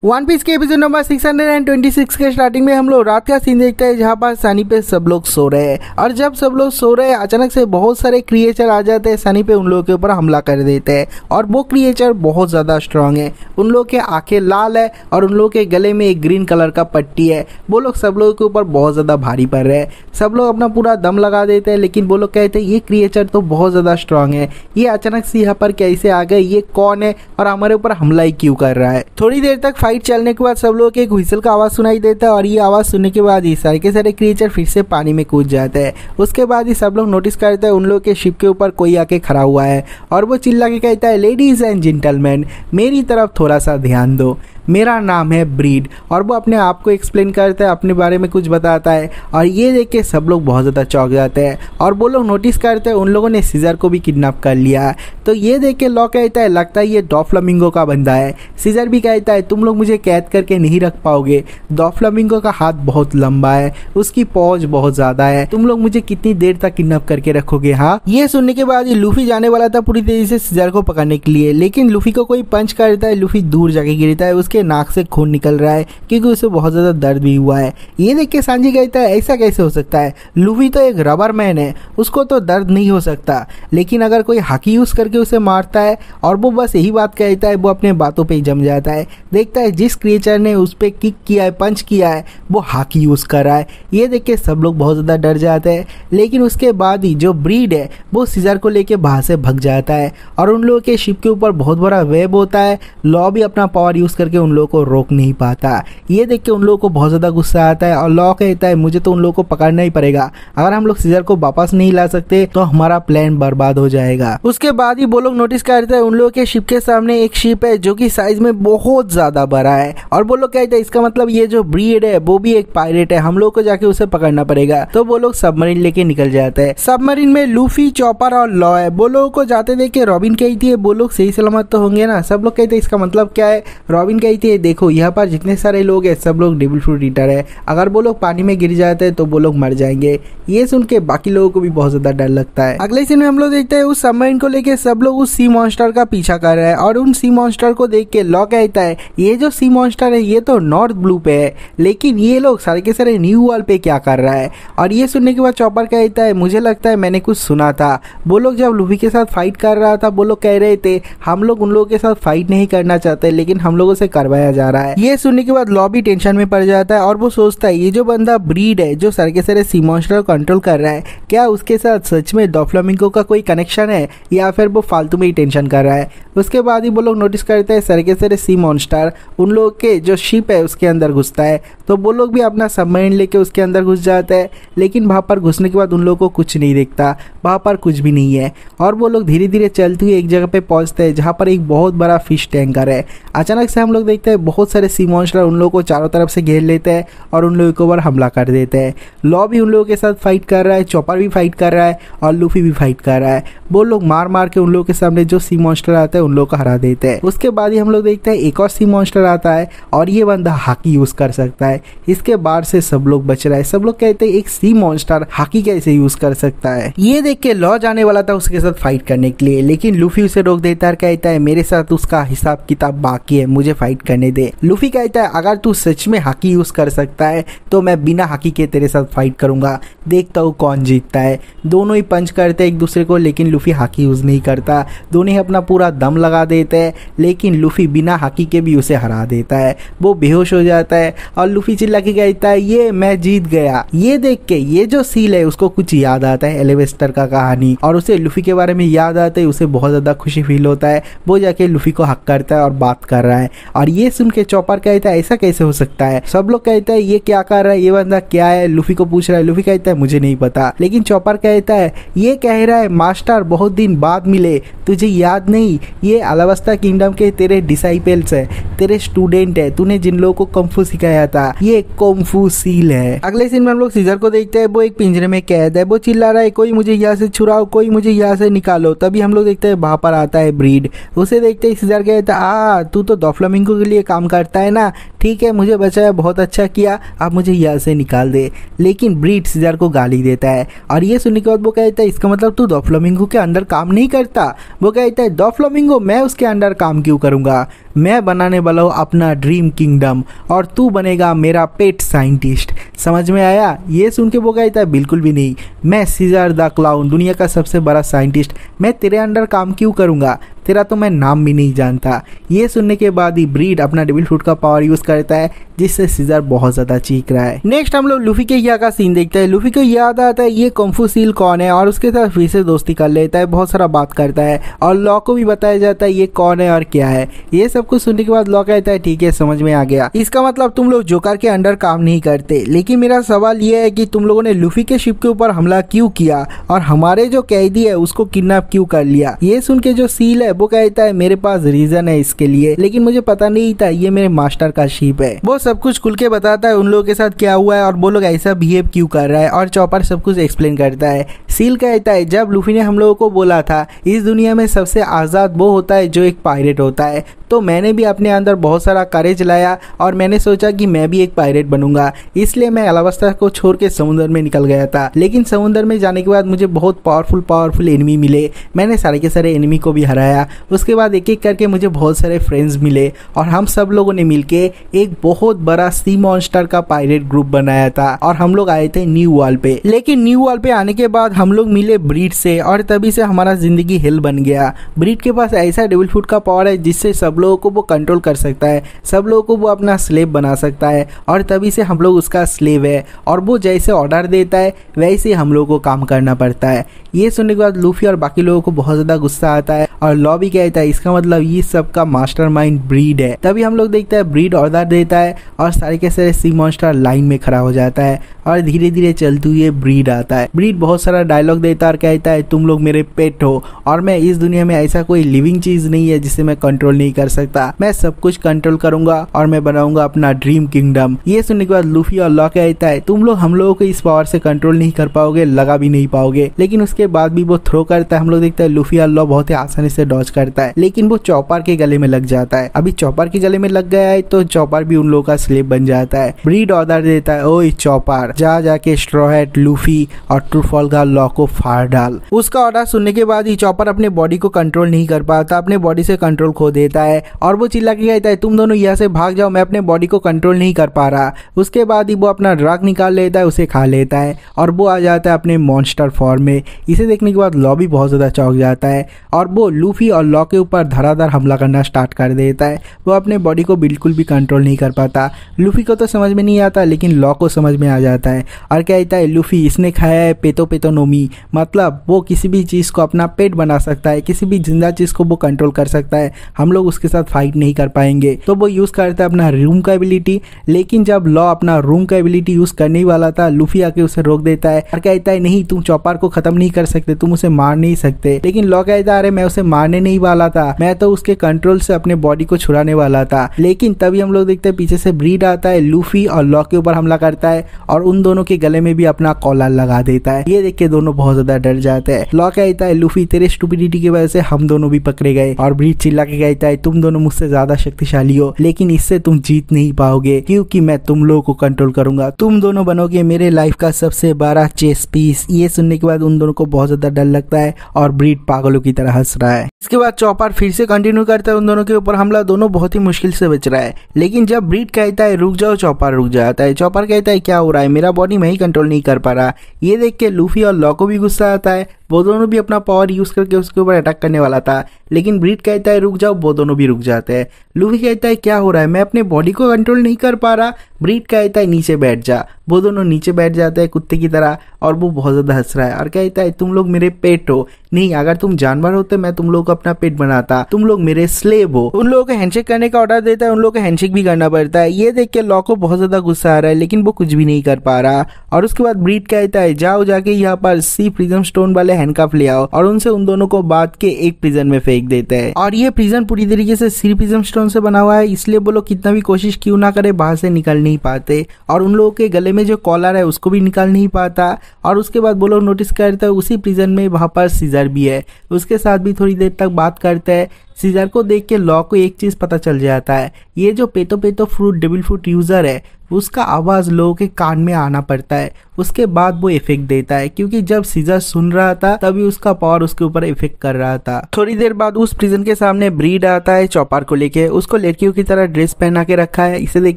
One piece के episode number 626 के starting में हम लोग रात का सीन देखते हैं जहाँ पर सनी पे सब लोग सो रहे हैं। और जब सब लोग सो रहे हैं अचानक से बहुत सारे क्रिएचर आ जाते हैं सनी पे, उन लोगों के ऊपर हमला कर देते हैं। और वो क्रिएचर बहुत ज़्यादा स्ट्रांग है, उन लोग के आंखें लाल है और उन लोग के गले में एक ग्रीन कलर का पट्टी है। वो लोग सब लोगों के ऊपर बहुत ज़्यादा भारी पड़ रहे हैं। सब लोग अपना पूरा दम लगा देते हैं, लेकिन वो लोग कहते हैं ये क्रिएचर तो बहुत ज़्यादा स्ट्रांग है, ये अचानक से यहाँ पर कैसे आ गए, ये कौन है और हमारे ऊपर हमला ही क्यों कर रहा है। थोड़ी देर तक फाइट चलने के बाद सब लोगों के एक व्हिसल का आवाज सुनाई देता है और ये आवाज सुनने के बाद ही सारे के सारे क्रिएचर फिर से पानी में कूद जाते हैं। उसके बाद ही सब लोग नोटिस करते हैं उन लोगों के शिप के ऊपर कोई आके खड़ा हुआ है और वो चिल्ला के कहता है, लेडीज एंड जेंटलमैन मेरी तरफ थोड़ा सा ध्यान दो, मेरा नाम है ब्रीड। और वो अपने आप को एक्सप्लेन करता है, अपने बारे में कुछ बताता है। और ये देख के सब लोग बहुत ज़्यादा चौंक जाते हैं और वो लोग नोटिस करते हैं उन लोगों ने सीजर को भी किडनैप कर लिया। तो ये देख के लॉ कहता है, लगता है ये डॉफ्लामिंगो का बंदा है। सीजर भी कहता है, तुम लोग मुझे कैद करके नहीं रख पाओगे, डॉफ्लामिंगो का हाथ बहुत लंबा है, उसकी पहुंच बहुत ज़्यादा है, तुम लोग मुझे कितनी देर तक किडनैप करके रखोगे। हाँ, ये सुनने के बाद लूफी जाने वाला था पूरी तेजी से सीजर को पकड़ने के लिए, लेकिन लूफी को कोई पंच करता है, लूफी दूर जाके गिरता है, उसके नाक से खून निकल रहा है क्योंकि उसे बहुत ज्यादा दर्द भी हुआ है। ये देख के सांजी कहता है, ऐसा कैसे हो सकता है, लूफी तो एक रबर मैन है, उसको तो दर्द नहीं हो सकता। लेकिन अगर कोई हाकी यूज करके उसे मारता है और वो बस यही बात कहता है, वो अपने बातों पे ही जम जाता है। देखता है जिस क्रिएचर ने उस पर किक किया है, पंच किया है, वो हाकी यूज कर रहा है। ये देख के सब लोग बहुत ज्यादा डर जाते हैं। लेकिन उसके बाद ही जो ब्रीड है वो सीजर को लेके बाहर से भग जाता है और उन लोगों के शिप के ऊपर बहुत बड़ा वेब होता है। लॉ भी अपना पावर यूज करके उन लोगों को रोक नहीं पाता। ये देख के उन लोगों को बहुत ज्यादा गुस्सा आता है और लॉ कहता है, मुझे तो उन लोगों को पकड़ना ही पड़ेगा, अगर हम लोग सीजर को वापस नहीं ला सकते तो हमारा प्लान बर्बाद हो जाएगा। उसके बाद ही वो लोग नोटिस करते हैं उन लोगों के शिप के सामने एक शिप है जो कि साइज में बहुत ज्यादा बड़ा है। और वो लोग कहते हैं इसका मतलब ये जो ब्रीड है वो भी एक पायरेट है, हम लोग को जाके उसे पकड़ना पड़ेगा। तो वो लोग सबमरीन लेके निकल जाते हैं। सबमरीन में लूफी, चॉपर और लॉ है। वो लोगों को जाते देख के रॉबिन कहती है, वो लोग सही सलामत तो होंगे ना। सब लोग कहते हैं इसका मतलब क्या है। रॉबिन कहती है, देखो यहाँ पर जितने सारे लोग हैं सब लोग डेविल फ्रूट ईटर है, अगर वो लोग पानी में गिर जाते हैं तो वो लोग मर जाएंगे। ये सुन के बाकी लोगों को भी बहुत ज्यादा डर लगता है। अगले सीन में हम लोग देखते हैं उस सबमरीन को लेके सब लोग उस सी मॉन्स्टर का पीछा कर रहे हैं और उन सी मॉन्स्टर को देख के लॉ कहता है, ये जो सी मॉन्स्टर है ये तो नॉर्थ ब्लू पे है, लेकिन ये लोग सारे के सारे न्यू वर्ल्ड पे क्या कर रहा है। और ये सुनने के बाद चॉपर कहता है, मुझे लगता है मैंने कुछ सुना था, वो लोग जब लूफी के साथ फाइट कर रहा था वो लोग कह रहे थे हम लोग उन लोगों के साथ फाइट नहीं करना चाहते, लेकिन हम लोगों से करवाया जा रहा है। ये सुनने के बाद लॉ भी टेंशन में पड़ जाता है और वो सोचता है ये जो बंदा ब्रीड है जो सारे के सारे सी मॉन्स्टर को कंट्रोल कर रहा है, क्या उसके साथ सच में डॉफ्लामिंगो का कोई कनेक्शन है या फिर वो फालतू में ही टेंशन कर रहा है। उसके बाद ही वो लोग नोटिस करते हैं सारे के सारे सी मॉन्स्टर उन लोगों के जो शिप है उसके अंदर घुसता है। तो वो लोग भी अपना सबमरीन लेके उसके अंदर घुस जाते हैं, लेकिन वहाँ पर घुसने के बाद उन लोगों को कुछ नहीं दिखता, वहाँ पर कुछ भी नहीं है। और वो लोग धीरे धीरे चलते हुए एक जगह पे पहुँचते हैं जहाँ पर एक बहुत बड़ा फिश टैंकर है। अचानक से हम लोग देखते हैं बहुत सारे सी मॉन्स्टर उन लोगों को चारों तरफ से घेर लेते हैं और उन लोगों के ऊपर हमला कर देते हैं। लॉ भी उन लोगों के साथ फाइट कर रहा है, चॉपर भी फाइट कर रहा है और लूफी भी फाइट कर रहा है। वो लोग मार मार के उन लोगों के सामने जो सी मॉन्स्टर आता है उन लोगों को हरा देते हैं। उसके बाद ही हम लोग देखते हैं एक और सी मॉन्स्टर आता है और ये बंदा हाकी यूज कर सकता है। इसके बाद से सब लोग बच रहा है। सब लोग कहते हैं एक सी मॉन्स्टर हाकी कैसे यूज कर सकता है। ये देख के लॉ जाने वाला था उसके साथ फाइट करने के लिए, लेकिन लूफी उसे रोक देता है, कहता है मेरे साथ उसका हिसाब किताब बाकी है, मुझे फाइट करने दे। लूफी कहता है अगर तू सच में हाकी यूज कर सकता है तो मैं बिना हाकी के तेरे साथ फाइट करूंगा, देखता हूँ कौन जीतता है। दोनों ही पंच करते हैं एक दूसरे को, लेकिन लूफी हाकी यूज नहीं करता। दोनों ही अपना पूरा दम लगा देते हैं, लेकिन लूफी बिना हाकी के भी उसे हरा देता है। वो बेहोश हो जाता है और लूफी चिल्ला के कहता है, ये मैं जीत गया। ये देख के ये जो सील है उसको कुछ याद आता है एलिवेस्टर का कहानी और उसे लूफी के बारे में याद आता है। उसे बहुत ज्यादा खुशी फील होता है। वो जाके लूफी को हक करता है और बात कर रहा है। और ये सुन के चॉपर कहता है ऐसा कैसे हो सकता है। सब लोग कहते हैं ये क्या कर रहा है, ये बंदा क्या है, लूफी को पूछ रहा है। लूफी कहता है मुझे नहीं पता, लेकिन चॉपर कहता है ये कह रहा है मास्टर बहुत दिन बाद मिले, तुझे याद नहीं ये अलाबास्ता किंगडम के तेरे डिसाइपल्स है, तेरे स्टूडेंट है, तूने जिन लोगों को कुंफू सिखाया था, ये कुंफू सील है। अगले सीन में हम लोग सीजर को देखते हैं, वो एक पिंजरे में कैद है। वो चिल्ला रहा है कोई मुझे यहाँ से छुड़ाओ, कोई मुझे यहाँ से निकालो। तभी हम लोग देखते हैं वहां पर आता है ब्रीड। उसे देखते ही सीजर कहता है तू तो डॉफ्लामिंगो मूर्खों के लिए काम करता है ना, ठीक है मुझे बचाया, बहुत अच्छा किया, अब मुझे यहाँ से निकाल दे। लेकिन ब्रीड सीजर को गाली देता है और ये सुनने के बाद वो कहता है इसका मतलब तू डोफ्लामिंगो के अंडर काम नहीं करता। वो कहता है डोफ्लामिंगो मैं उसके अंडर काम क्यों करूँगा, मैं बनाने वाला हूँ अपना ड्रीम किंगडम और तू बनेगा मेरा पेट साइंटिस्ट। समझ में आया? ये सुन के वो कहता है बिल्कुल भी नहीं, मैं सीजर द क्लाउन दुनिया का सबसे बड़ा साइंटिस्ट, मैं तेरे अंडर काम क्यों करूँगा, तेरा तो मैं नाम भी नहीं जानता। ये सुनने के बाद ही ब्रीड अपना डेविल फ्रूट का पावर यूज करता है जिससे सीजर बहुत ज्यादा चीख रहा है। नेक्स्ट हम लोग लूफी के यहाँ का सीन देखते हैं। लूफी को याद आता है ये कुंफू सील कौन है और उसके साथ फिर से दोस्ती कर लेता है, बहुत सारा बात करता है और लॉ को भी बताया जाता है ये कौन है और क्या है। ये सब कुछ सुनने के बाद लॉ कहता है ठीक है समझ में आ गया, इसका मतलब तुम लोग जोकर के अंडर काम नहीं करते। लेकिन मेरा सवाल ये है कि तुम लोगों ने लूफी के शिप के ऊपर हमला क्यों किया और हमारे जो कैदी है उसको किडनैप क्यों कर लिया। ये सुन के जो सील है वो कहता है मेरे पास रीजन है इसके लिए, लेकिन मुझे पता नहीं था ये मेरे मास्टर का शिप है। वो सब कुछ खुल के बताता है उन लोगों के साथ क्या हुआ है और वो लोग ऐसा बिहेव क्यों कर रहा है और चॉपर सब कुछ एक्सप्लेन करता है। सील कहता है जब लूफी ने हम लोगों को बोला था इस दुनिया में सबसे आजाद वो होता है जो एक पायरेट होता है, तो मैंने भी अपने अंदर बहुत सारा करेज लाया और मैंने सोचा कि मैं भी एक पायरेट बनूंगा, इसलिए मैं अलाबास्ता को छोड़ के समुद्र में निकल गया था। लेकिन समुद्र में जाने के बाद मुझे बहुत पावरफुल एनिमी मिले, मैंने सारे के सारे एनिमी को भी हराया। उसके बाद एक एक करके मुझे बहुत सारे फ्रेंड्स मिले और हम सब लोगों ने मिलके एक बहुत बड़ा सी मॉन्स्टर का पायरेट ग्रुप बनाया था और हम लोग आए थे न्यू वर्ल्ड पे। लेकिन न्यू वर्ल्ड पे आने के बाद हम लोग मिले ब्रीड से और तभी से हमारा जिंदगी हिल बन गया। ब्रीड के पास ऐसा डेविल फ्रूट का पावर है जिससे सब लोगों को वो कंट्रोल कर सकता है, सब लोगों को वो अपना स्लेव बना सकता है और तभी से हम लोग उसका स्लेव है और वो जैसे ऑर्डर देता है वैसे हम लोगों को काम करना पड़ता है। ये सुनने के बाद लूफी और बाकी लोगों को बहुत ज्यादा गुस्सा आता है और लॉ भी कहता है इसका मतलब ये सब का मास्टरमाइंड ब्रीड है। तभी हम लोग देखते हैं ब्रीड ऑर्डर देता है और सारे के सारे सी मॉन्स्टर लाइन में खड़ा हो जाता है और धीरे धीरे चलते हुए ब्रीड आता है। ब्रीड बहुत सारा डायलॉग देता है और कहता है तुम लोग मेरे पेट हो और मैं इस दुनिया में ऐसा कोई लिविंग चीज नहीं है जिसे मैं कंट्रोल नहीं कर सकता, मैं सब कुछ कंट्रोल करूंगा और मैं बनाऊंगा अपना ड्रीम किंगडम। ये सुनने के बाद लूफी और लॉ कहता है तुम लोग हम लोगों को इस पावर से कंट्रोल नहीं कर पाओगे, लगा भी नहीं पाओगे। लेकिन उसके बाद भी वो थ्रो करता है, हम लोग देखते हैं लूफी और लॉ बहुत ही आसानी से डॉज करता है, लेकिन वो चॉपर के गले में लग जाता है। अभी चॉपर के गले में लग गया है तो चॉपर भी उन लोगों का स्लेव बन जाता है। ब्रीड ऑर्डर देता है ओए चॉपर जा जाके स्ट्रॉ हैट, लूफी और ट्रूफॉल्गर लॉ को फाड़ डाल। उसका ऑर्डर सुनने के बाद ही चॉपर अपने बॉडी को कंट्रोल नहीं कर पाता, अपने बॉडी से कंट्रोल खो देता है और वो चिल्ला के कहता है तुम दोनों यहाँ से भाग जाओ, मैं अपने बॉडी को कंट्रोल नहीं कर पा रहा। उसके बाद ही वो अपना ड्रग निकाल लेता है, उसे खा लेता है और वो आ जाता है अपने मॉन्स्टर फॉर्म में। इसे देखने के बाद लॉ भी बहुत ज्यादा चौंक जाता है और वो लूफी और लॉ के ऊपर धड़ाधड़ हमला करना स्टार्ट कर देता है। वो अपने बॉडी को बिल्कुल भी कंट्रोल नहीं कर पाता। लूफी को तो समझ में नहीं आता लेकिन लॉ को समझ में आ जाता है और कहता है लूफी इसने खाया है पेटोनोमी, मतलब वो किसी भी चीज को अपना पेट बना सकता है, किसी भी जिंदा चीज को वो कंट्रोल कर सकता है, हम लोग उसके साथ फाइट नहीं कर पाएंगे। तो वो यूज करता है अपना रूम का एबिलिटी, लेकिन जब लॉ अपना रूम का एबिलिटी यूज करने वाला था लूफी आके उसे रोक देता है और कहता है नहीं तुम चॉपर को खत्म नहीं कर सकते, तुम उसे मार नहीं सकते। लेकिन लॉ कहता है अरे मैं उसे मारने नहीं वाला था, मैं तो उसके कंट्रोल से अपने बॉडी को छुड़ाने वाला था। लेकिन तभी हम लोग देखते हैं पीछे से ब्रीड आता है, लूफी और लॉ के ऊपर हमला करता है और उन दोनों के गले में भी अपना कॉलर लगा देता है। ये देख के दोनों बहुत ज्यादा डर जाते हैं। लॉ कहता है लूफी तेरे स्टूपिडिटी की वजह से हम दोनों भी पकड़े गए और ब्रीड चिल्ला के कहता है तुम दोनों मुझसे ज्यादा शक्तिशाली हो लेकिन इससे तुम जीत नहीं पाओगे क्योंकि मैं तुम लोगों को कंट्रोल करूंगा, तुम दोनों बनोगे मेरे लाइफ का सबसे बड़ा चेस पीस। ये सुनने के बाद उन दोनों को बहुत ज्यादा डर लगता है और ब्रीड पागलों की तरह हंस रहा है। इसके बाद चॉपर फिर से कंटिन्यू करता है उन दोनों के ऊपर हमला, दोनों बहुत ही मुश्किल से बच रहा है। लेकिन जब ब्रीड कहता है रुक जाओ चॉपर रुक जाता है। चॉपर कहता है क्या हो रहा है, मेरा बॉडी मैं ही कंट्रोल नहीं कर पा रहा। ये देख के लूफी और लॉ को भी गुस्सा आता है, वो दोनों भी अपना पावर यूज करके उसके ऊपर अटैक करने वाला था लेकिन ब्रीड कहता है रुक जाओ, वो दोनों भी रुक जाते हैं। लूफी कहता है क्या हो रहा है, मैं अपने बॉडी को कंट्रोल नहीं कर पा रहा। ब्रीड कहता है नीचे बैठ जा, वो दोनों नीचे बैठ जाते हैं कुत्ते की तरह और वो बहुत ज्यादा हंस रहा है और कहता है तुम लोग मेरे पेट हो, नहीं अगर तुम जानवर होते मैं तुम लोग को अपना पेट बनाता, तुम लोग मेरे स्लेव हो। उन लोगों को हैंडशेक करने का ऑर्डर देता है, उन लोगों को हैंडशेक भी करना पड़ता है। ये देख के लॉ को बहुत ज्यादा गुस्सा आ रहा है लेकिन वो कुछ भी नहीं कर पा रहा और उसके बाद ब्रीड कहता है जाओ जाके यहाँ पर सी प्रिज्म स्टोन वाले हैंडकफ ले आओ और उनसे उन दोनों को बांध के एक प्रिजन में फेंक देते हैं। और ये प्रिजन पूरी तरीके से सी प्रिज्म स्टोन से बना हुआ है इसलिए वो लोग कितना भी कोशिश क्यों ना करे बाहर से निकल नहीं पाते और उन लोगों के गले में जो कॉलर है उसको भी निकाल नहीं पाता। और उसके बाद वो लोग नोटिस करते हैं उसी प्रिजन में वहां पर सीजर भी है, उसके साथ भी थोड़ी देर तक बात करते हैं सीजर को देख के लॉ को एक चीज पता चल जाता है, ये जो पेतो पेतो फ्रूट डेविल फ्रूट यूजर है उसका आवाज लोगों के कान में आना पड़ता है। उसके बाद वो इफेक्ट देता है, क्योंकि जब सीजर सुन रहा था तभी उसका पावर उसके ऊपर इफेक्ट कर रहा था। थोड़ी देर बाद उस प्रिजन के सामने ब्रीड आता है चॉपर को लेके। उसको लड़कियों की तरह ड्रेस पहना के रखा है। इसे देख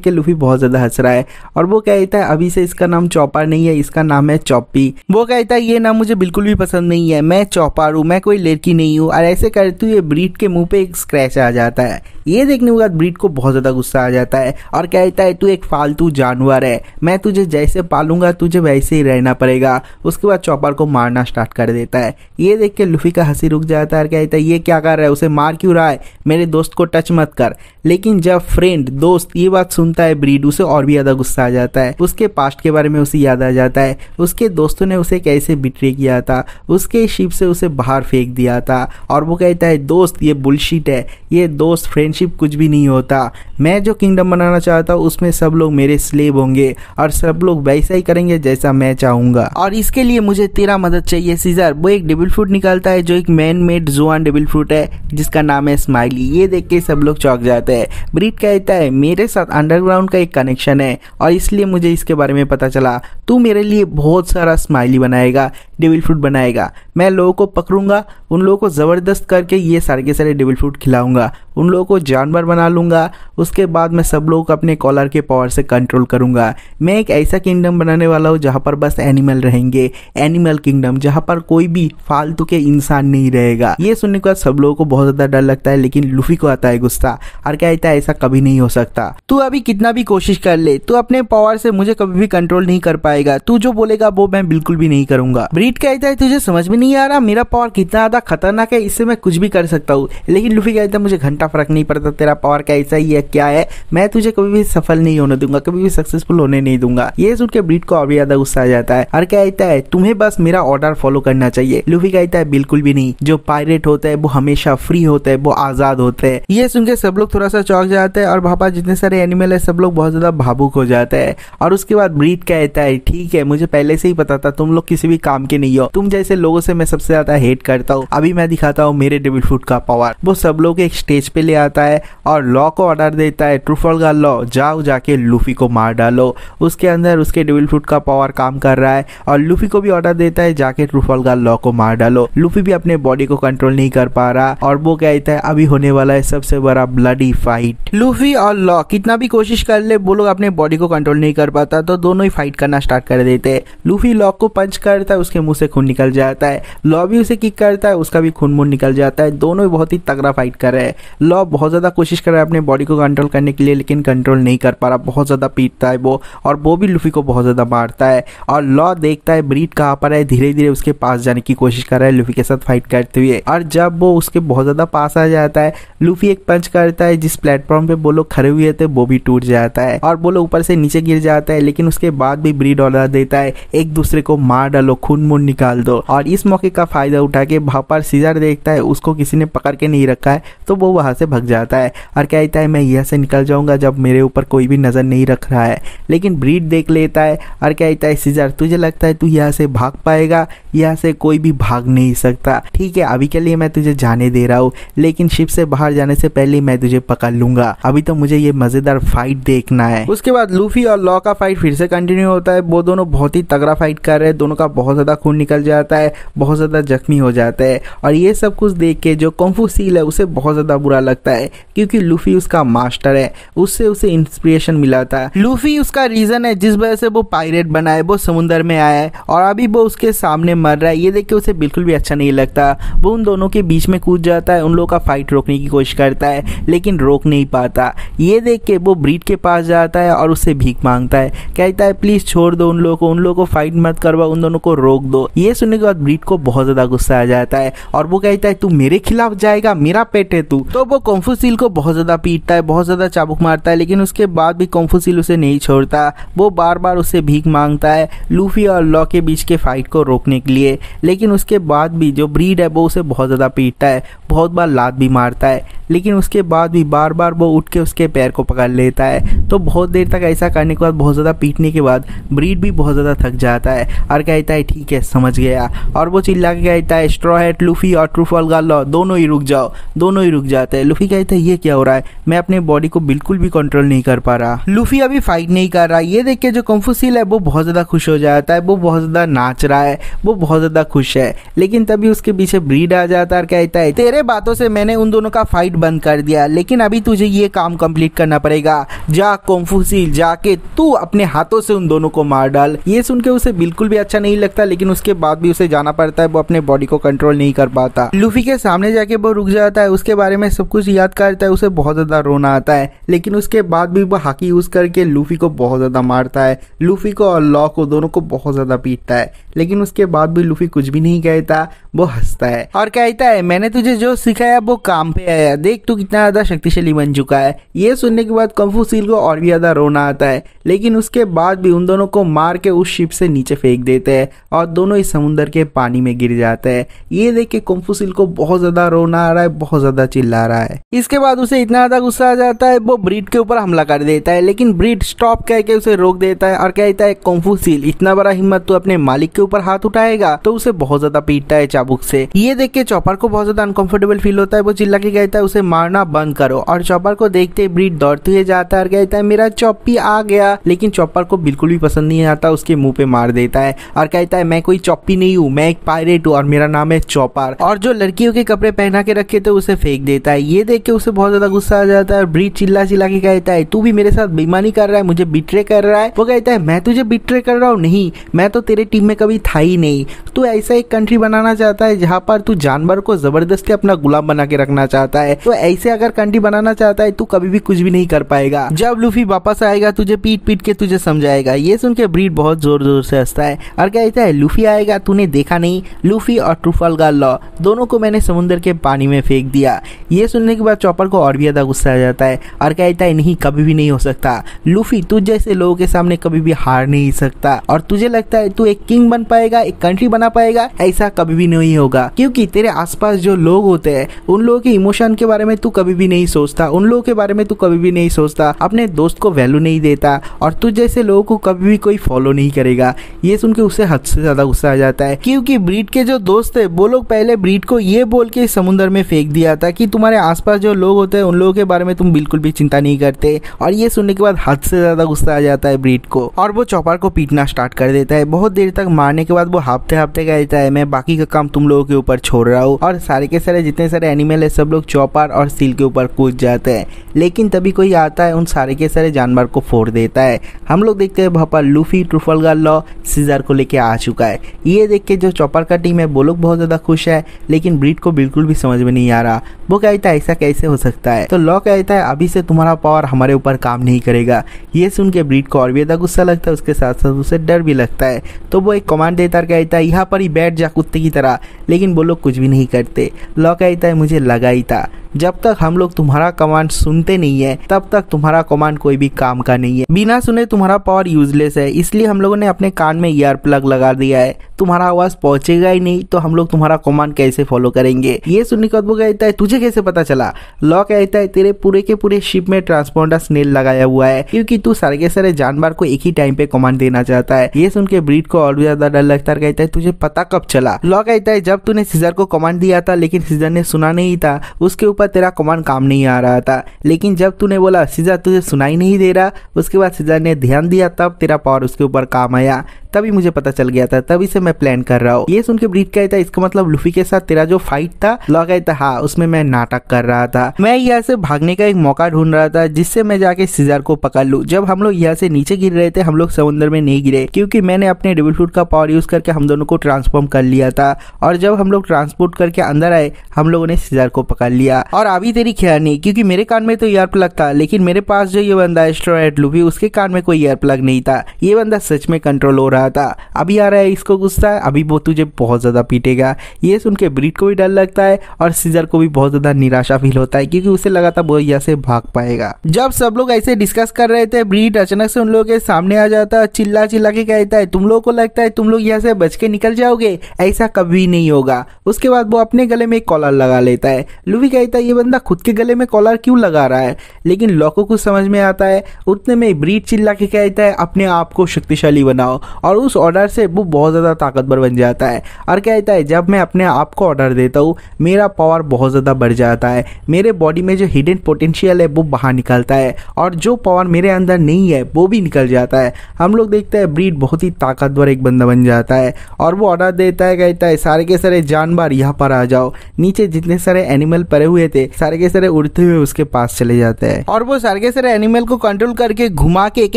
के लूफी बहुत ज्यादा हंस रहा है और वो कहता है अभी से इसका नाम चॉपर नहीं है, इसका नाम है चॉप्पी। वो कहता है ये नाम मुझे बिल्कुल भी पसंद नहीं है, मैं चॉपर हूँ, मैं कोई लड़की नहीं हूँ। और ऐसे करते हुए ब्रीड के मुंह पे एक स्क्रैच आ जाता है। ये देखने के बाद ब्रीड को बहुत ज्यादा गुस्सा आ जाता है और कहता है तू एक फालतू जानवर है, मैं तुझे जैसे पालूंगा तुझे वैसे ही रहना पड़ेगा। उसके बाद चॉपर को मारना स्टार्ट कर देता है। ये देख के लूफी का हंसी रुक जाता है और कहता है ये क्या कर रहा है, उसे मार क्यों रहा है, मेरे दोस्त को टच मत कर। लेकिन जब फ्रेंड दोस्त ये बात सुनता है ब्रीड उसे और भी ज्यादा गुस्सा आ जाता है। उसके पास्ट के बारे में उसे याद आ जाता है, उसके दोस्तों ने उसे कैसे बिट्रे किया था, उसके शिप से उसे बाहर फेंक दिया था। और वो कहता है दोस्त ये बुलशिट है, ये दोस्त फ्रेंडशिप कुछ भी नहीं होता। मैं जो किंगडम बनाना चाहता हूँ उसमें सब लोग मेरे स्लेव होंगे और सब लोग वैसा ही करेंगे जैसा मैं चाहूंगा। और इसके लिए मुझे तेरा मदद चाहिए सीजर। वो एक डेविल फ्रूट निकालता है जो एक man made Zoan devil fruit है जिसका नाम है स्माइली। ये देख के सब लोग चौंक जाते हैं। ब्रीड कहता है मेरे साथ अंडरग्राउंड का एक कनेक्शन है और इसलिए मुझे इसके बारे में पता चला। तू मेरे लिए बहुत सारा स्माइली बनाएगा, डेविल फ्रूट बनाएगा। मैं लोगों को पकड़ूंगा, उन लोगों को जबरदस्त करके ये सारे के सारे डेविल फ्रूट खिलाऊंगा, उन लोगों को जानवर बना लूंगा। उसके बाद मैं सब लोगों को अपने कॉलर के पावर से कंट्रोल करूंगा। मैं एक ऐसा किंगडम बनाने वाला हूँ जहाँ पर बस एनिमल रहेंगे, एनिमल किंगडम, जहाँ पर कोई भी फालतू के इंसान नहीं रहेगा। ये सुनने के बाद सब लोगों को बहुत ज्यादा डर लगता है, लेकिन लूफी को आता है गुस्सा और कहता है ऐसा कभी नहीं हो सकता। तू अभी कितना भी कोशिश कर ले, तू अपने पावर से मुझे कभी भी कंट्रोल नहीं कर पाएगा। तू जो बोलेगा वो मैं बिल्कुल भी नहीं करूंगा। ब्रीड कहता है तुझे समझ में नहीं आ रहा मेरा पावर कितना ज्यादा खतरनाक है, इससे मैं कुछ भी कर सकता हूँ। लेकिन लूफी कहता है मुझे घंटा फर्क नहीं पड़ता तेरा पावर कैसा ही है क्या है, मैं तुझे कभी भी सफल नहीं होने दूंगा, कभी भी सक्सेसफुल होने नहीं दूंगा। ये सुन के ब्रीड को और भी ज्यादा गुस्सा आ जाता है और कहता है तुम्हें बस मेरा ऑर्डर फॉलो करना चाहिए। लूफी कहता है बिल्कुल भी नहीं, जो पायरेट होता है वो हमेशा फ्री होता है, वो आजाद होते हैं। ये सुन के सब लोग थोड़ा सा चौंक जाते हैं और वहां पर जितने सारे एनिमल है सब लोग बहुत ज्यादा भावुक हो जाते हैं। और उसके बाद ब्रीड कहता है ठीक है मुझे पहले से ही पता था तुम लोग किसी भी काम के नहीं हो, तुम जैसे लोगों से मैं सबसे ज्यादा हेट करता हूँ। अभी मैं दिखाता हूँ मेरे डेविल फ्रूट का पावर। वो सब लोग एक स्टेज पे ले आता है और लॉ को ऑर्डर देता है ट्रूफल्गर लॉ जाओ जाके लूफी को मार डालो। उसके अंदर उसके डेविल फ्रूट का पावर काम कर रहा है और लूफी को भी ऑर्डर देता है जाके ट्रूफल्गर लॉ को मार डालो। लूफी भी अपने बॉडी को कंट्रोल नहीं कर पा रहा और वो कहता है अभी होने वाला है सबसे बड़ा ब्लडी फाइट। लूफी और लॉ कितना भी कोशिश कर ले वो लोग अपने बॉडी को कंट्रोल नहीं कर पाता, तो दोनों ही फाइट करना स्टार्ट कर देते हैं। लूफी लॉ को पंच करता है, उसके मुंह से खून निकल जाता है। लॉ भी उसे किक करता है, उसका भी खून मुंह निकल जाता है। दोनों ही बहुत ही तगड़ा फाइट कर रहे हैं। लॉ बहुत ज्यादा कोशिश कर रहा है अपने बॉडी को कंट्रोल करने के लिए, लेकिन कंट्रोल नहीं कर पा रहा, बहुत ज्यादा पीटता है वो और वो भी लूफी को बहुत ज्यादा मारता है। और लॉ देखता है ब्रीड कहाँ पर है, धीरे धीरे उसके पास जाने की कोशिश कर रहा है लूफी के साथ फाइट करते हुए। और जब वो उसके बहुत ज्यादा पास आ जाता है लूफी एक पंच करता है, जिस प्लेटफॉर्म पे वो लोग खड़े हुए थे वो भी टूट जाता है और वो लोग ऊपर से नीचे गिर जाता है। लेकिन उसके बाद भी ब्रीड ऑर्डर देता है एक दूसरे को मार डालो, खून मून निकाल दो। और इस मौके का फायदा उठा के वहां पर सीजर देखता है उसको किसी ने पकड़ के नहीं रखा है, तो वो वहां से भाग जाता है और कहता है मैं यहाँ से निकल जाऊंगा जब मेरे ऊपर कोई भी नजर नहीं रख रहा है। लेकिन ब्रीड देख लेता है और कहता है सीजर तुझे लगता है तू यहाँ से भाग पाएगा, यहाँ से कोई भी भाग नहीं सकता। ठीक है अभी के लिए मैं तुझे जाने दे रहा हूँ, लेकिन शिप से बाहर जाने से पहले मैं तुझे पकड़ लूंगा। अभी तो मुझे ये मजेदार फाइट देखना है। उसके बाद लूफी और लॉ का फाइट फिर से कंटिन्यू होता है। वो दोनों बहुत ही तगड़ा फाइट कर रहे हैं, दोनों का बहुत ज्यादा खून निकल जाता है, बहुत ज्यादा जख्मी हो जाता है। और ये सब कुछ देख के जो कुंग फू सील है उसे बहुत ज्यादा बुरा लगता है, क्योंकि लूफी उसका मास्टर है, उससे उसे इंस्पिरेशन मिला था। लूफी उसका रीजन है जिस वजह से वो पायरेट बना है, वो समुद्र में आया है और अभी वो उसके सामने मर रहा है। ये देख के उसे बिल्कुल भी अच्छा नहीं लगता। वो उन दोनों के बीच में कूद जाता है, उन लोगों का फाइट रोकने की कोशिश करता है लेकिन रोक नहीं पाता। ये देख के वो ब्रीड के पास जाता है और उससे भीख मांगता है, कहता है प्लीज छोड़ दो उन लोगों को फाइट मत करवाओ, उन दोनों को रोक दो। ये सुनने के बाद ब्रीड को बहुत ज्यादा गुस्सा आ जाता है और वो कहता है तू मेरे खिलाफ जाएगा, मेरा पेट है तू। तो वो कुंग फू सील को बहुत ज्यादा पीटता है, बहुत ज्यादा चाबुक मारता है, लेकिन उसके बाद भी कुंग फू सील उसे नहीं छोड़ता। वो बार बार उससे भीख मांगता है लूफी और लॉ के बीच के फाइट को रोकने के लिए, लेकिन उसके बाद भी जो ब्रीड है वो उसे बहुत ज्यादा पीटता है, बहुत बार लात भी मारता है, लेकिन उसके बाद भी बार बार वो उठ के उसके पैर को पकड़ लेता है। तो बहुत देर तक ऐसा करने के बाद, बहुत ज्यादा पीटने के बाद ब्रीड भी बहुत ज्यादा थक जाता है और कहता है ठीक है है समझ गया। और वो चिल्ला के कहता है स्ट्रॉ हैट लूफी और ट्रुफालगर लॉ दोनों ही रुक जाओ। दोनों ही रुक जाते हैं। लूफी कहता है ये क्या हो रहा है, मैं अपने बॉडी को बिल्कुल भी कंट्रोल नहीं कर पा रहा। लूफी अभी फाइट नहीं कर रहा। ये देख के जो कुंग फू सील है वो बहुत ज्यादा खुश हो जाता है, वो बहुत ज्यादा नाच रहा है, वो बहुत ज्यादा खुश है। लेकिन तभी उसके पीछे ब्रीड आ जाता है और कहता है तेरे बातों से मैंने उन दोनों का फाइट बंद कर दिया, लेकिन अभी तुझे ये काम कंप्लीट करना पड़ेगा। जा कुंग फू सील, जाके तू अपने हाथों से उन दोनों को मार डाल। ये सुन के उसे बिल्कुल भी अच्छा नहीं लगता, लेकिन उसके बाद भी उसे जाना पड़ता है। वो अपने बॉडी को कंट्रोल नहीं कर पाता। लूफी के सामने जाके वो रुक जाता है, उसके बारे में सब कुछ याद करता है। उसे बहुत ज्यादा रोना आता है, लेकिन उसके बाद भी वो हाकी यूज करके लूफी को बहुत ज्यादा मारता है। लूफी को और लॉ को दोनों को बहुत ज्यादा पीटता है, लेकिन उसके बाद भी लूफी कुछ भी नहीं कहता। वो हंसता है और कहता है मैंने तुझे जो सिखाया वो काम पे आया, देख तू कितना ज्यादा शक्तिशाली बन चुका है। ये सुनने के बाद कुंग फू सील को और भी ज्यादा रोना आता है, लेकिन उसके बाद भी उन दोनों को मार के उस शिप से नीचे फेंक देते हैं और दोनों इस समुद्र के पानी में गिर जाते हैं। ये देख के कुंग फू सील को बहुत ज्यादा रोना आ रहा है, बहुत ज्यादा चिल्ला रहा है। इसके बाद उसे इतना ज्यादा गुस्सा आ जाता है, वो ब्रीड के ऊपर हमला कर देता है, लेकिन ब्रीड स्टॉप कह के उसे रोक देता है और कहता है कुंग फू सील इतना बड़ा हिम्मत तो अपने मालिक के ऊपर हाथ उठाएगा। तो उसे बहुत ज्यादा पीटता है चाबुक से। ये देख के चॉपर को बहुत ज्यादा अनकंफर्टेबल फील होता है। वो चिल्ला के कहता है उसे मारना बंद करो, और चॉपर को देखते ही ब्रीड दौड़ते हुए जाता है और कहता है मेरा चॉप्पी आ गया। लेकिन चॉपर को बिल्कुल भी पसंद नहीं आता, उसके मुंह पे मार देता है और कहता है मैं कोई चॉप्पी नहीं हूँ, मैं एक पायरेट हूँ और मेरा नाम है चॉपर। और जो लड़कियों के कपड़े पहना के रखे थे उसे फेंक देता है। ये देख के उसे बहुत ज्यादा गुस्सा आ जाता है और ब्रीड चिल्ला चिल्ला के कहता है तू भी मेरे साथ बेईमानी कर रहा है, मुझे बिट्रे कर रहा है। वो कहता है मैं तुझे बिट्रे कर रहा हूँ? नहीं, मैं तो तेरे टीम में कभी था ही नहीं। तू ऐसा एक कंट्री बनाना चाहता है जहाँ पर तू जानवर को जबरदस्ती अपना गुलाम बना के रखना चाहता है। तो ऐसे अगर कंट्री बनाना चाहता है तू कभी भी कुछ भी नहीं कर पाएगा। जब लूफी वापस आएगा तुझे पीट पीट के तुझे समझाएगा। ये सुन के ब्रीड बहुत जोर जोर से हंसता है और कहता है लूफी आएगा, तूने देखा नहीं, लूफी और ट्रुफालगर लॉ दोनों को मैंने समुद्र के पानी में फेंक दिया। ये सुनने के बाद चॉपर को और भी ज्यादा गुस्सा आ जाता है और कहता है नहीं, कभी भी नहीं हो सकता। लूफी तुझ जैसे लोगों के सामने कभी भी हार नहीं सकता, और तुझे लगता है तू एक किंग बन पाएगा, एक कंट्री बना पाएगा? ऐसा कभी भी नहीं होगा, क्योंकि तेरे आसपास जो लोग होते हैं उन लोगों के इमोशन के बारे में तू कभी भी नहीं सोचता, उन लोगों के बारे में तू कभी भी नहीं सोचता, अपने दोस्त को वैल्यू नहीं देता, और तुझ जैसे लोगों को कभी भी कोई फॉलो नहीं करेगा। ये सुन के उसे हद से ज्यादा गुस्सा आ जाता है, क्योंकि ब्रीड के जो दोस्त है वो लोग पहले ब्रीड को ये बोल के समुद्र में फेंक दिया था कि तुम्हारे आसपास जो लोग होते हैं उन लोगों के बारे में तुम बिल्कुल भी चिंता नहीं करते। और ये सुनने के बाद हद से ज्यादा गुस्सा आ जाता है ब्रीड को, और वो चॉपर को पीटना स्टार्ट कर देता है। बहुत देर तक मारने के बाद वो हाफते हाफते कहता है मैं बाकी का काम तुम लोगों के ऊपर छोड़ रहा हूँ, और सारे के सारे जितने सारे एनिमल है सब लोग चॉपर और सील के ऊपर कूद जाते हैं। लेकिन तभी कोई आता है, उन सारे के सारे जानवर को फोड़ देता है। हम लोग देखते हैं वहाँ पर लूफी ट्रुफालगर लॉ सीजर को लेके आ चुका है। ये देख के जो चॉपर का टीम है वो लोग बहुत ज्यादा खुश है, लेकिन ब्रीड को बिल्कुल भी समझ में नहीं आ रहा। वो कहता है ऐसा कैसे हो सकता है? तो लॉ कहता है अभी से तुम्हारा पावर हमारे ऊपर काम नहीं करेगा। ये सुन के ब्रीड को और भी ज्यादा गुस्सा लगता है, उसके साथ साथ उसे डर भी लगता है। तो वो एक कमांड देता कहता है यहाँ पर ही बैठ जा कुत्ते की तरह, लेकिन वो लोग कुछ भी नहीं करते। लॉ कहता है मुझे लगा ही था, जब तक हम लोग तुम्हारा कमांड सुनते नहीं है तब तक तुम्हारा कमांड कोई भी काम का नहीं है। बिना सुने तुम्हारा पावर यूजलेस है, इसलिए हम लोगों ने अपने कान में ईयर प्लग लगा दिया है। तुम्हारा आवाज पहुंचेगा ही नहीं तो हम लोग तुम्हारा कमांड कैसे फॉलो करेंगे? ये सुनने के बाद वो कहता है तुझे कैसे पता चला? लॉ कहता है तेरे पूरे के पूरे शिप में ट्रांसपोंडर स्नेल लगाया हुआ है, क्योंकि तू सारे के सारे जानवर को एक ही टाइम पे कमांड देना चाहता है। ये सुन के ब्रीड को और भी ज्यादा डर लगता है। कहता है तुझे पता कब चला? लॉ कहता है जब तूने सीजर को कमांड दिया था, लेकिन सीजर ने सुना नहीं था, उसके ऊपर तेरा कमांड काम नहीं आ रहा था। लेकिन जब तूने बोला सीजर तुझे सुनाई नहीं दे रहा, उसके बाद सीजर ने ध्यान दिया, तब तेरा पावर उसके ऊपर काम आया। तभी मुझे पता चल गया था, तभी से मैं प्लान कर रहा हूँ। ये सुन के ब्रीड कहता है इसका मतलब लूफी के साथ तेरा जो फाइट था? लॉ कहता है हाँ, उसमें मैं नाटक कर रहा था। मैं यहाँ से भागने का एक मौका ढूंढ रहा था जिससे मैं जाके सीजर को पकड़ लूं। जब हम लोग यहाँ से नीचे गिर रहे थे हम लोग समुद्र में नहीं गिरे, क्योंकि मैंने अपने डेविल फ्रूट का पावर यूज करके हम दोनों को ट्रांसफॉर्म कर लिया था। और जब हम लोग ट्रांसपोर्ट करके अंदर आए हम लोगों ने सीजर को पकड़ लिया। और अभी तेरी ख्याल नहीं, क्योंकि मेरे कान में तो ईयर प्लग था, लेकिन मेरे पास जो ये बंदा है स्ट्रॉ हैट लूफी, उसके कान में कोई ईयर प्लग नहीं था। ये बंदा सच में कंट्रोल हो रहा था। अभी आ रहा है इसको गुस्सा, अभी वो तुझे बहुत ज्यादा पीटेगा। ये सुन के ब्रीड को भी डर लगता है और सीजर को भी बहुत ज्यादा निराशा फील होता है, क्योंकि उसे लगा था वो यहाँ से भाग पाएगा। जब सब लोग ऐसे डिस्कस कर रहे थे ब्रीड अचानक से उन लोगों के सामने आ जाता है, चिल्ला चिल्ला के कहता है तुम लोगों को लगता है तुम लोग यहाँ से बच के निकल जाओगे? ऐसा कभी नहीं होगा। उसके बाद वो अपने गले में एक कॉलर लगा लेता है। लूफी कहता है ये बंदा खुद के गले में कॉलर क्यों लगा रहा है? लेकिन लॉ को कुछ समझ में आता है। उतने में ब्रीड चिल्ला के कहता है अपने आप को शक्तिशाली बनाओ, और उस ऑर्डर से वो बहुत बहुत ज़्यादा ताकतवर बन जाता है और कहता है जब मैं अपने आप को ऑर्डर देता हूँ मेरा पावर बहुत ज़्यादा बढ़ जाता है, मेरे बॉडी में जो हिडन पोटेंशियल है वो बाहर निकलता है और जो पावर मेरे अंदर नहीं है वो भी निकल जाता है। हम लोग देखते हैं ब्रीड बहुत ही ताकतवर एक बंदा बन जाता है और वो ऑर्डर देता है, कहता है सारे के सारे जानवर यहाँ पर आ जाओ। नीचे जितने सारे एनिमल पड़े हुए थे सारे के सारे उड़ते हुए उसके पास चले जाते हैं और वो सारे के सारे एनिमल को कंट्रोल करके घुमा के एक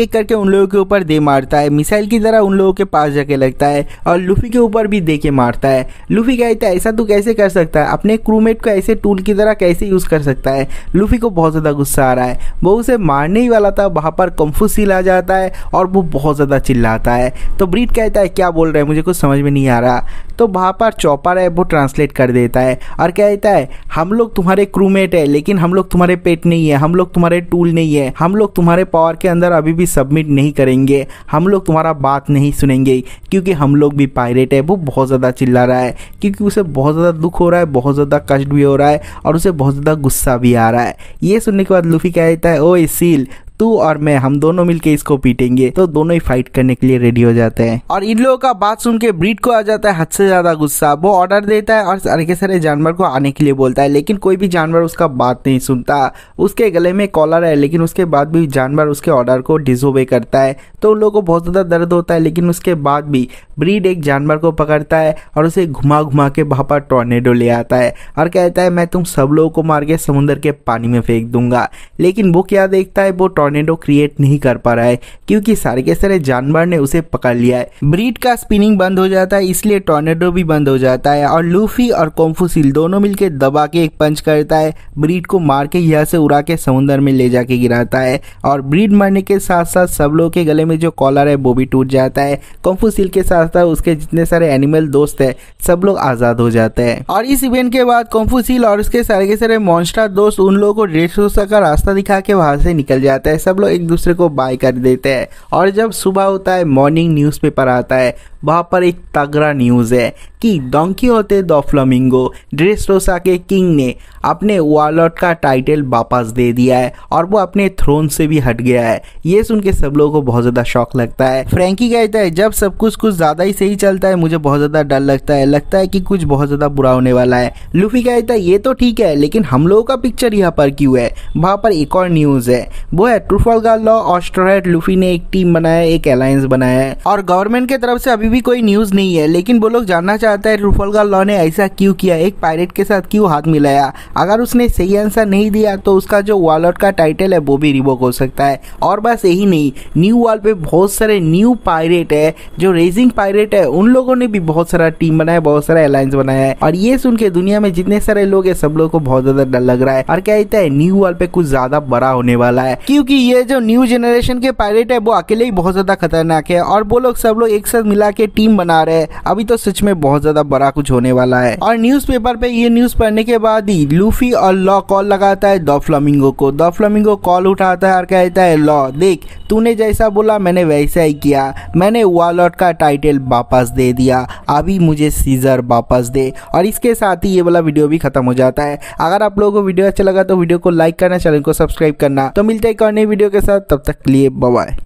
एक करके उन लोगों के ऊपर दे मारता है, मिसाइल की तरह उन लोगों के पास जाके लगता है और लूफी के ऊपर भी दे के मारता है। लूफी कहता है ऐसा तू कैसे कर सकता है, अपने क्रूमेट को ऐसे टूल की तरह कैसे यूज कर सकता है। लूफी को बहुत ज्यादा गुस्सा आ रहा है, वो उसे मारने ही वाला था, वहां पर कंफूसील आ जाता है और वो बहुत ज्यादा चिल्लाता है। तो ब्रीड कहता है क्या बोल रहा है, मुझे कुछ समझ में नहीं आ रहा। तो वहां पर चॉपर है वो ट्रांसलेट कर देता है और कहता है हम लोग तुम्हारे क्रूमेट है लेकिन हम लोग तुम्हारे पेट नहीं है, हम लोग तुम्हारे टूल नहीं है, हम लोग तुम्हारे पावर के अंदर अभी भी सबमिट नहीं करेंगे, हम लोग तुम्हारा बात नहीं सुनेंगे क्योंकि हम लोग भी पायरेट है। वो बहुत ज़्यादा चिल्ला रहा है क्योंकि उसे बहुत ज़्यादा दुख हो रहा है, बहुत ज़्यादा कष्ट भी हो रहा है और उसे बहुत ज़्यादा गुस्सा भी आ रहा है। ये सुनने के बाद लूफी कहता है ओए सील तू और मैं हम दोनों मिलके इसको पीटेंगे। तो दोनों ही फाइट करने के लिए रेडी हो जाते हैं और इन लोगों का बात सुन के ब्रीड को आ जाता है हद से ज्यादा गुस्सा। वो ऑर्डर देता है और सारे के सारे जानवर को आने के लिए बोलता है लेकिन कोई भी जानवर उसका बात नहीं सुनता। उसके गले में कॉलर है लेकिन उसके बाद भी जानवर उसके ऑर्डर को डिसोबे करता है। तो उन लोगों को बहुत ज्यादा दर्द होता है लेकिन उसके बाद भी ब्रीड एक जानवर को पकड़ता है और उसे घुमा घुमा के वहां पर टॉर्नेडो ले आता है और कहता है मैं तुम सब लोगों को मार के समुद्र के पानी में फेंक दूंगा। लेकिन वो क्या देखता है, वो टॉर्नेडो क्रिएट नहीं कर पा रहा है क्योंकि सारे के सारे जानवर ने उसे पकड़ लिया है। ब्रीड का स्पिनिंग बंद हो जाता है इसलिए टॉर्नेडो भी बंद हो जाता है और लूफी और कंफूसील दोनों मिलकर दबा के एक पंच करता है, ब्रीड को मार के यहाँ से उड़ा के समुद्र में ले जाके गिराता है और ब्रीड मरने के साथ साथ सब लोगों के गले में जो कॉलर है वो भी टूट जाता है। कंफूसील के साथ साथ उसके जितने सारे एनिमल दोस्त है सब लोग आजाद हो जाते हैं और इस इवेंट के बाद कंफूसील और उसके सारे के सारे मॉन्स्टर दोस्त उन लोगों को ड्रेसरोसा का रास्ता दिखा के वहां से निकल जाता है। सब लोग एक दूसरे को बाय कर देते हैं और जब सुबह होता है मॉर्निंग न्यूज़पेपर आता है, वहां पर एक तगड़ा न्यूज है कि डॉन कीहोते द फ्लामिंगो ड्रेसरोसा के किंग ने अपने वारलॉर्ड का टाइटल वापस दे दिया है और वो अपने थ्रोन से भी हट गया है। ये सुन के सब लोगों को बहुत ज्यादा शौक लगता है। फ्रैंकी कहता है जब सब कुछ ज्यादा ही सही चलता है मुझे बहुत ज्यादा डर लगता है कि कुछ बहुत ज्यादा बुरा होने वाला है। लूफी कहता है ये तो ठीक है लेकिन हम लोगों का पिक्चर यहाँ पर क्यों है। वहां पर एक और न्यूज है, वो है ट्राफल्गर लॉ और स्ट्रॉ हैट लूफी ने एक टीम बनाया, एक अलायंस बनाया है और गवर्नमेंट की तरफ से अभी भी कोई न्यूज नहीं है लेकिन वो लोग जानना चाहता है ट्राफल्गर लॉ ने ऐसा क्यों किया, एक पायरेट के साथ क्यों हाथ मिलाया। अगर उसने सही आंसर नहीं दिया तो उसका जो वारलॉर्ड का टाइटल है वो भी रिवोक हो सकता है। और बस यही नहीं, न्यू वॉल पे बहुत सारे न्यू पायरेट है जो रेजिंग पायरेट है, उन लोगों ने भी बहुत सारा टीम बनाया, बहुत सारा अलायंस बनाया है और ये सुन के दुनिया में जितने सारे लोग है सब लोग को बहुत ज्यादा डर लग रहा है और कहता है न्यू वॉल पे कुछ ज्यादा बड़ा होने वाला है क्योंकि ये जो न्यू जनरेशन के पायरेट है वो अकेले ही बहुत ज्यादा खतरनाक है और वो लोग सब लोग एक साथ मिला के टीम बना रहे हैं। अभी तो सच में बहुत ज्यादा बड़ा कुछ होने वाला है। और न्यूज़पेपर पे ये न्यूज पढ़ने के बाद ही लूफी और लॉ कॉल लगाता है द फ्लामिंगो को। द फ्लामिंगो कॉल उठाता है और कहता है लॉ देख तूने जैसा बोला मैंने वैसा ही किया, मैंने वारलॉर्ड का टाइटल वापस दे दिया, अभी मुझे सीजर वापस दे। और इसके साथ ही ये वाला वीडियो भी खत्म हो जाता है। अगर आप लोगों को वीडियो अच्छा लगा तो वीडियो को लाइक करना, चैनल को सब्सक्राइब करना। तो मिलते हैं एक और नई वीडियो के साथ, तब तक के लिए बाय बाय।